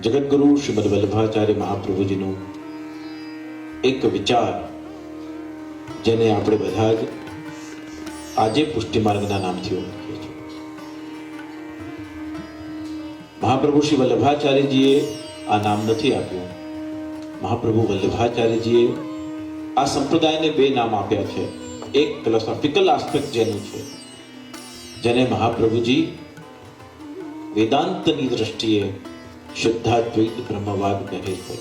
જગતગુરુ શ્રીમદ વલ્લભાચાર્ય મહાપ્રભુજીનો એક વિચાર, જેને આપણે બધા જ આજે પુષ્ટિ માર્ગના નામથી ઓળખીએ છીએ. મહાપ્રભુ શ્રી વલ્લભાચાર્યજીએ આ નામ નથી આપ્યું. મહાપ્રભુ વલ્લભાચાર્યજીએ આ સંપ્રદાયને બે નામ આપ્યા છે. એક ફિલોસોફિકલ આસ્પેક્ટ જેનું છે, જેને મહાપ્રભુજી વેદાંતની દ્રષ્ટિએ શુદ્ધાદ્વૈત બ્રહ્મવાદ કહે છે.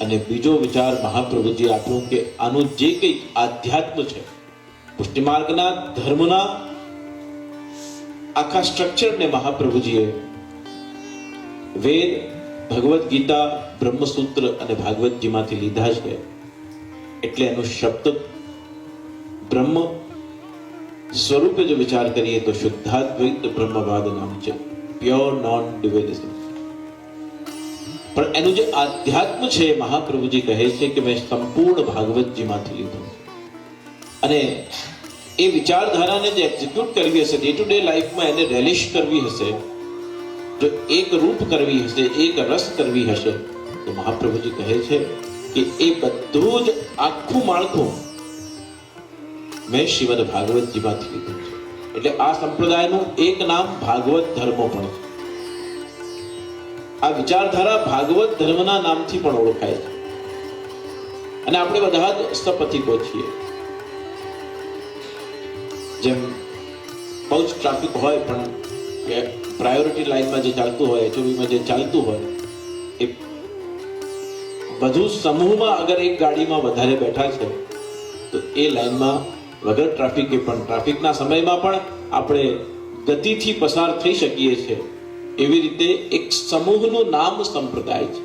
અને બીજો વિચાર મહાપ્રભુજી આપ્યું કે આનું જે કંઈ આધ્યાત્મ છે, પુષ્ટિ માર્ગના ધર્મના આખા સ્ટ્રક્ચરને મહાપ્રભુજીએ વેદ, ભગવદ્ ગીતા, બ્રહ્મસૂત્ર અને ભાગવતજીમાંથી લીધા છે. એટલે એનો શબ્દ બ્રહ્મ સ્વરૂપે જો વિચાર કરીએ તો શુદ્ધાદ્વૈત બ્રહ્મવાદ નામ છે, પ્યોર નોન ડિવિનિઝમ. પણ એનું જે આધ્યાત્મ છે, મહાપ્રભુજી કહે છે કે મેં સંપૂર્ણ ભાગવતજીમાંથી લીધું. અને એ વિચારધારાને જે એક્ઝિક્યુટ કરવી હશે, ડે ટુ ડે લાઈફમાં એને રેલિશ કરવી હશે, જો એક રૂપ કરવી હશે, એક રસ કરવી હશે, તો મહાપ્રભુજી કહે છે કે એ બધું જ આખું માળખું મેં શ્રીમદ ભાગવતજીમાંથી લીધું છે. એટલે આ સંપ્રદાયનું એક નામ ભાગવત ધર્મ પણ છે. આ વિચારધારા ભાગવત ધર્મના નામથી પણ ઓળખાય છે. અને આપણે બધા જ સપથિકો છીએ. જેમ બહુ જ ટ્રાફિક હોય, પણ પ્રાયોરિટી લાઈનમાં જે ચાલતું હોય, HOVમાં જે ચાલતું હોય, એ બધું સમૂહમાં અગર એક ગાડીમાં વધારે બેઠા છે તો એ લાઈનમાં વગર ટ્રાફિકે પણ ટ્રાફિકના સમયમાં પણ આપણે ગતિથી પસાર થઈ શકીએ છીએ. એવી રીતે એક સમૂહનું નામ સંપ્રદાય છે.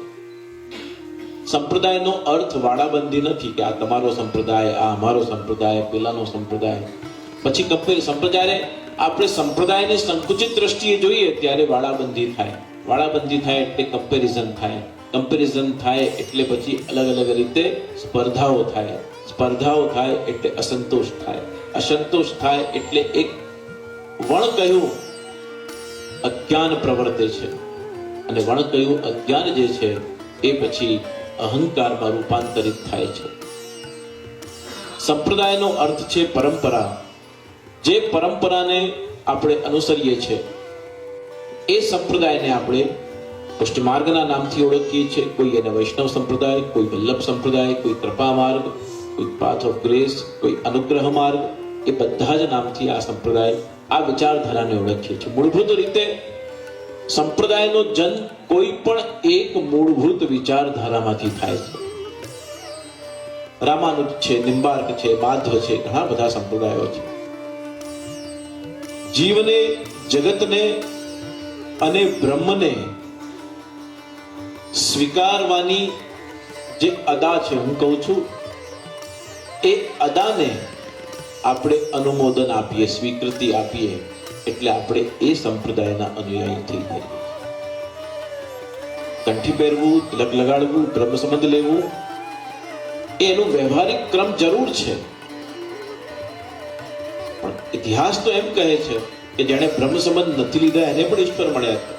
સંપ્રદાયનો અર્થ વાડાબંધી નથી કે આ તમારો સંપ્રદાય, આ અમારો સંપ્રદાય, પેલાનો સંપ્રદાય. પછી સંપ્રદાયને આપણે સંપ્રદાયને સંકુચિત દ્રષ્ટિએ જોઈએ ત્યારે વાડાબંધી થાય. વાડાબંધી થાય એટલે કમ્પેરિઝન થાય. કમ્પેરિઝન થાય એટલે પછી અલગ અલગ રીતે સ્પર્ધાઓ થાય. સ્પર્ધાઓ થાય એટલે અસંતોષ થાય. અસંતોષ થાય એટલે એક વણ કહ્યું અજ્ઞાન પ્રવર્તે છે. અને વણ કહ્યું અજ્ઞાન જે છે એ પછી અહંકારમાં રૂપાંતરિત થાય છે. સંપ્રદાયનો અર્થ છે પરંપરા. જે પરંપરાને આપણે અનુસરીએ છીએ એ સંપ્રદાયને આપણે પુષ્ટિ માર્ગના નામથી ઓળખીએ છીએ. કોઈ એને વૈષ્ણવ સંપ્રદાય, કોઈ વલ્લભ સંપ્રદાય, કોઈ કૃપા માર્ગ, કોઈ પાથ ઓફ ગ્રેસ, કોઈ અનુગ્રહ માર્ગ, એ બધા જ નામથી આ સંપ્રદાય, આ વિચારધારાને ઓળખીએ છીએ. મૂળભૂત રીતે સંપ્રદાયનો જન્મ કોઈ પણ એક મૂળભૂત વિચારધારામાંથી થાય છે. રામાનુજ છે, નિમ્બાર્ક છે, માધવ છે, ઘણા બધા સંપ્રદાયો છે. જીવને, જગતને અને બ્રહ્મને સ્વીકારવાની જે અદા છે, હું કહું છું, એ અદાને આપણે અનુમોદન આપીએ, સ્વીકૃતિ આપીએ, એટલે આપણે એ સંપ્રદાયના અનુયાયી થઈ જઈએ. કંઠી પહેરવું, તિલક લગાડવું, બ્રહ્મ સંબંધ લેવું, એનું વ્યવહારિક ક્રમ જરૂર છે. પણ ઇતિહાસ તો એમ કહે છે કે જેણે બ્રહ્મ સંબંધ નથી લીધા એને પણ ઈશ્વર મળ્યા છે.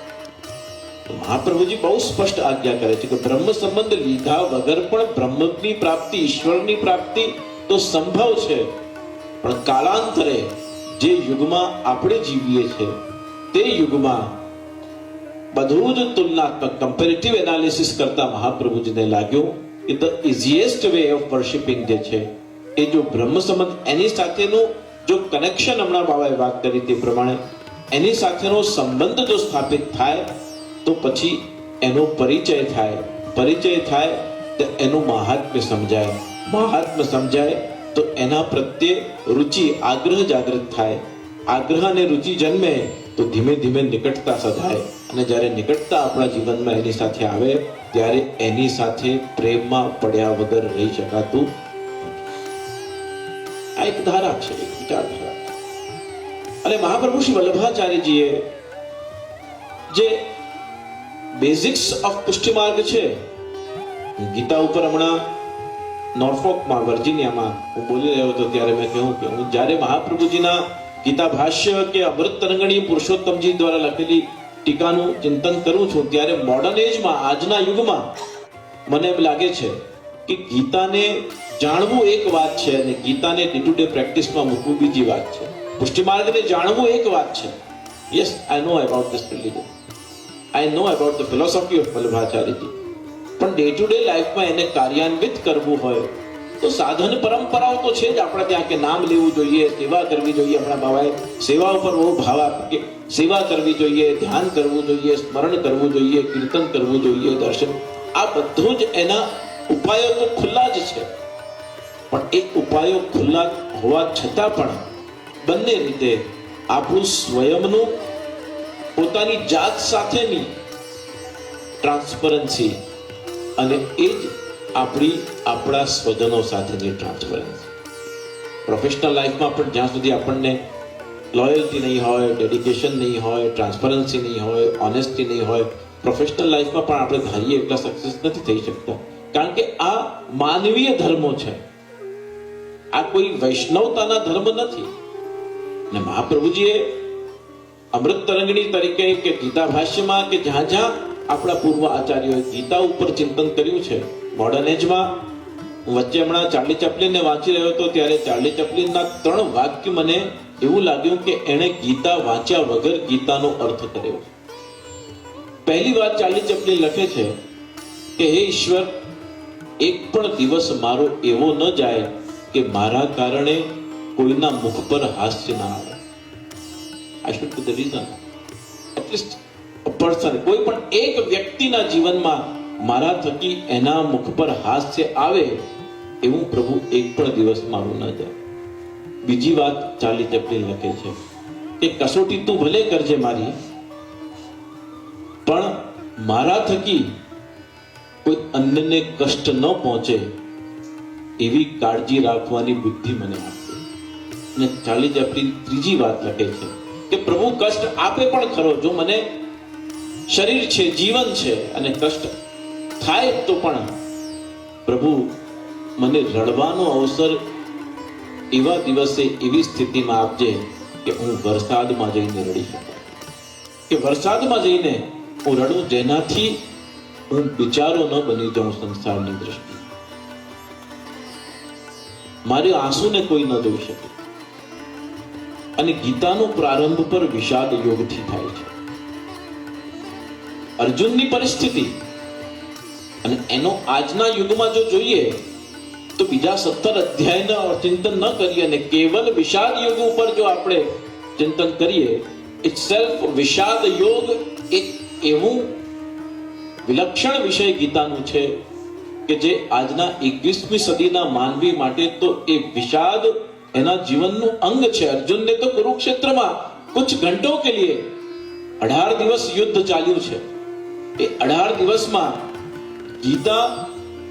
મહાપ્રભુજી બહુ સ્પષ્ટ આજ્ઞા કરે છે કે બ્રહ્મ સંબંધ લીધા વગર પણ બ્રહ્મની પ્રાપ્તિ, ઈશ્વરની પ્રાપ્તિ તો સંભવ છે. પણ કાલાંતરે જે યુગમાં આપણે જીવીએ છીએ તે યુગમાં બધું જ તુલનાત્મક કમ્પેરેટિવ એનાલિસિસ કરતા મહાપ્રભુજીને લાગ્યું કે ધ ઇઝીએસ્ટ વે ઓફ વર્શિપિંગ જે છે એ જો બ્રહ્મ સંબંધ, એની સાથેનું જો કનેક્શન, હમણાં બાબાએ વાત કરી તે પ્રમાણે એની સાથેનો સંબંધ જો સ્થાપિત થાય તો પછી એનો પરિચય થાય. પરિચય થાય તો એનું મહાત્મ્ય સમજાય. મહાત્મ્ય સમજાય તો એના પ્રત્યે રુચિ, આગ્રહ જાગૃત થાય. આગ્રહ અને રુચિ જન્મે તો ધીમે ધીમે નિકટતા સધાય. અને જ્યારે નિકટતા આપણા જીવનમાં એની સાથે આવે ત્યારે એની સાથે પ્રેમમાં પડ્યા વગર રહી શકાતું. આ એક ધારા છે, એક વિચારધારા. અને મહાપ્રભુ શ્રી વલ્લભાચાર્યજીએ જે બેઝિક્સ ઓફ પુષ્ટિ માર્ગ છે, ગીતા ઉપર હમણાં નોર્ફોકમાં, વર્જિનિયામાં હું બોલી રહ્યો હતો ત્યારે મેં કહ્યું કે હું જ્યારે મહાપ્રભુજીના ગીતા ભાષ્ય કે અમૃત તરંગણી પુરુષોત્તમજી દ્વારા લખેલી ટીકાનું ચિંતન કરું છું ત્યારે મોડર્ન એજમાં, આજના યુગમાં મને એમ લાગે છે કે ગીતાને જાણવું એક વાત છે અને ગીતાને ડે ટુ ડે પ્રેક્ટિસમાં મૂકવું બીજી વાત છે. પુષ્ટિ માર્ગને જાણવું એક વાત છે. Yes, I know about this religion, I know about the philosophy of Vallabhacharyaji, પણ ડે ટુ ડે લાઈફમાં એને કાર્યાન્વિત કરવું હોય તો સાધન પરંપરાઓ તો છે જ આપણે ત્યાં, કે નામ લેવું જોઈએ, સેવા કરવી જોઈએ. આપણા બાબાએ સેવા ઉપર બહુ ભાવ આપ્યો કે સેવા કરવી જોઈએ, ધ્યાન કરવું જોઈએ, સ્મરણ કરવું જોઈએ, કીર્તન કરવું જોઈએ, દર્શન, આ બધું જ એના ઉપાયો તો ખુલ્લા જ છે. પણ એ ઉપાયો ખુલ્લા હોવા છતાં પણ બંને રીતે આપણું સ્વયંનું પોતાની જાત સાથેની ટ્રાન્સપરન્સી અને એ જ આપણા સ્વજનો સાથેની ટ્રાન્સપરન્સી. પ્રોફેશનલ લાઈફમાં પણ જ્યાં સુધી આપણને લોયલ્ટી નહીં હોય, ડેડિકેશન નહીં હોય, ટ્રાન્સપરન્સી નહીં હોય, ઓનેસ્ટી નહીં હોય, પ્રોફેશનલ લાઈફમાં પણ આપણે ધારીએ એટલા સક્સેસ નથી થઈ શકતા. કારણ કે આ માનવીય ધર્મો છે, આ કોઈ વૈષ્ણવતાના ધર્મ નથી. અને મહાપ્રભુજીએ અમૃત તરંગણી તરીકે કે ગીતા ભાષ્યમાં કે જ્યાં જ્યાં આપણા પૂર્વ આચાર્યોએ ગીતા ઉપર ચિંતન કર્યું છે. મોડર્ન એજમાં વચ્ચે હમણાં ચાર્લી ચેપ્લિનને વાંચી રહ્યો હતો ત્યારે ચાર્લી ચેપ્લિનના 3 વાક્ય મને એવું લાગ્યું કે એણે ગીતા વાંચ્યા વગર ગીતાનો અર્થ કર્યો. પહેલી વાત ચાર્લી ચેપ્લિન લખે છે કે હે ઈશ્વર, એક પણ દિવસ મારો એવો ન જાય કે મારા કારણે કોઈના મુખ પર હાસ્ય ના આવે. I should be the reason. At least a person, કોઈ પણ એક વ્યક્તિના જીવનમાં મારા થકી એના મુખ પર હાસ્ય આવે એવું પ્રભુ એક પણ દિવસ મારું ન જાય. બીજી વાત ચાર્લી ચેપ્લિન લખે છે કે કસોટી તું ભલે કરજે મારી, પણ મારા થકી કોઈ અન્યને કષ્ટ ન પહોંચે એવી કાળજી રાખવાની બુદ્ધિ મને આપે. અને ચાર્લી ચેપ્લિન ત્રીજી વાત લખે છે કે પ્રભુ કષ્ટ આપે પણ ખરો, જો મને શરીર છે, જીવન છે અને કષ્ટ થાય તો પણ પ્રભુ મને રડવાનો અવસર એવા દિવસે એવી સ્થિતિમાં આપજે કે હું વરસાદમાં જઈને રડી શકું, કે વરસાદમાં જઈને હું રડું જેનાથી હું બિચારો ન બની જાઉં સંસારની દ્રષ્ટિ, મારી આંસુને કોઈ ન જોઈ શકે. અને ગીતાનો પ્રારંભ પર વિષાદ યોગથી થાય છે. અર્જુનની પરિસ્થિતિ અને એનો આજના યુગમાં જો જોઈએ તો બીજા 17 અધ્યાયનો ચિંતન ન કરીએ અને કેવલ વિષાદ યોગ ઉપર જો આપણે ચિંતન કરીએ, ઇટસેલ્ફ વિષાદ યોગ એક એવું વિલક્ષણ વિષય ગીતાનું છે કે જે આજના 21મી સદીના માનવી માટે તો એ વિષાદ એના જીવનનું અંગ છે. અર્જુનને તો કુરુક્ષેત્રમાં કુછ ઘંટો કે લીએ 18 દિવસ યુદ્ધ ચાલ્યું છે. એ 18 દિવસમાં ગીતા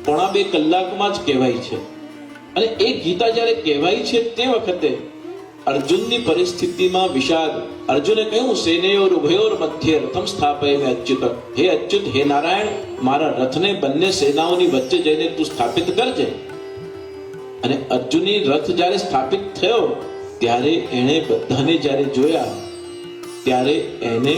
1.5 કલાકમાં જ કહેવાય છે. અને એ ગીતા જ્યારે કહેવાય છે તે વખતે અર્જુનની પરિસ્થિતિમાં વિષાદ. અર્જુને કહ્યું સેનયોર ઉભયોર મધ્યે રથમ સ્થાપય અચ્યુત, હે અચ્યુત, હે નારાયણ, મારા રથને બંને સેનાઓની વચ્ચે જઈને તું સ્થાપિત કરજે. અને અર્જુનની રથ જ્યારે સ્થાપિત થયો ત્યારે એણે બધાને જ્યારે જોયા ત્યારે એને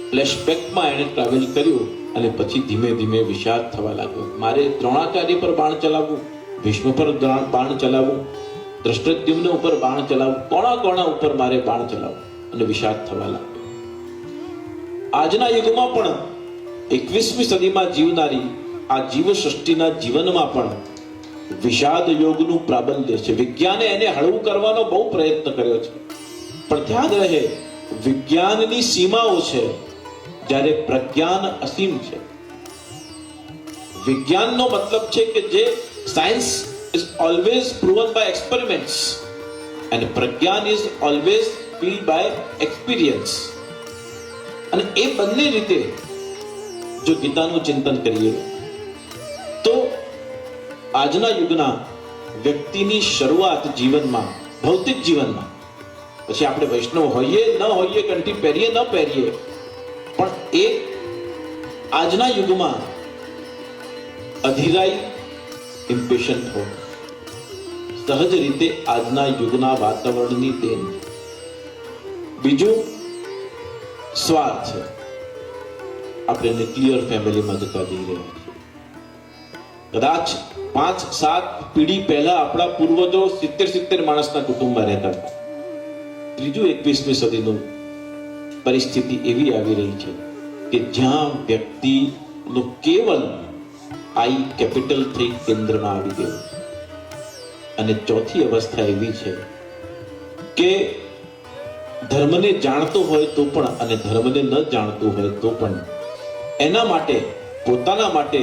ફ્લેશબેકમાં એણે ટ્રાવેલ કર્યું અને પછી ધીમે ધીમે વિષાદ થવા લાગ્યો. મારે દ્રોણાચાર્ય પર બાણ ચલાવવું, ભીષ્મ પર બાણ ચલાવવું, ધૃષ્ટદ્યુમ્ન ઉપર બાણ ચલાવવું, કોણા ઉપર મારે બાણ ચલાવવું, અને વિષાદ થવા લાગ્યો. આજના યુગમાં પણ 21મી સદીમાં જીવનારી આ જીવ સૃષ્ટિના જીવનમાં પણ વિષાદ યોગનું પ્રાબલ્ય છે. વિજ્ઞાને એને હળવું કરવાનો બહુ પ્રયત્ન કર્યો છે, પણ ધ્યાન રહે વિજ્ઞાનની સીમાઓ છે જ્યારે પ્રજ્ઞાન અસીમ છે. વિજ્ઞાનનો મતલબ છે કે જે science is always proven by experiments and પ્રજ્ઞાન is always filled by experience. અને એ બંને રીતે જો ગીતાનું ચિંતન કરીએ તો આજના યુગના વ્યક્તિની શરૂઆત જીવનમાં, ભૌતિક જીવનમાં, પછી આપણે વૈષ્ણવ હોઈએ ન હોઈએ, કંઠી પહેરીએ ન પહેરીએ, પણ એ આજના યુગમાં અધીરાઈ, ઇમ્પેશન્ટ હો, સહજ રીતે આજના યુગના વાતાવરણની દેન. બીજું સ્વાર્થ. આપણે ન્યુક્લિયર ફેમિલીમાં જતા જઈ રહ્યા છીએ. કદાચ 5-7 પેઢી પહેલા આપણા પૂર્વજો 70 માણસના કુટુંબમાં રહેતા હતા. ત્રીજું 21મી સદીનું પરિસ્થિતિ એવી આવી રહી છે કે જ્યાં વ્યક્તિનું કેવલ આઈ કેપિટલ 3 કેન્દ્રમાં આવી ગયું. અને ચોથી અવસ્થા એવી છે કે ધર્મને જાણતો હોય તો પણ અને ધર્મને ન જાણતું હોય તો પણ એના માટે પોતાના માટે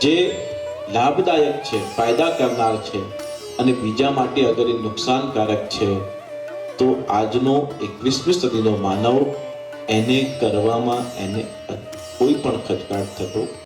જે લાભદાયક છે, ફાયદા કરનાર છે અને બીજા માટે અગર એ નુકસાનકારક છે તો આજનો 21મી સદીનો માનવ એને કરવામાં એને કોઈ પણ ખચકાટ થતો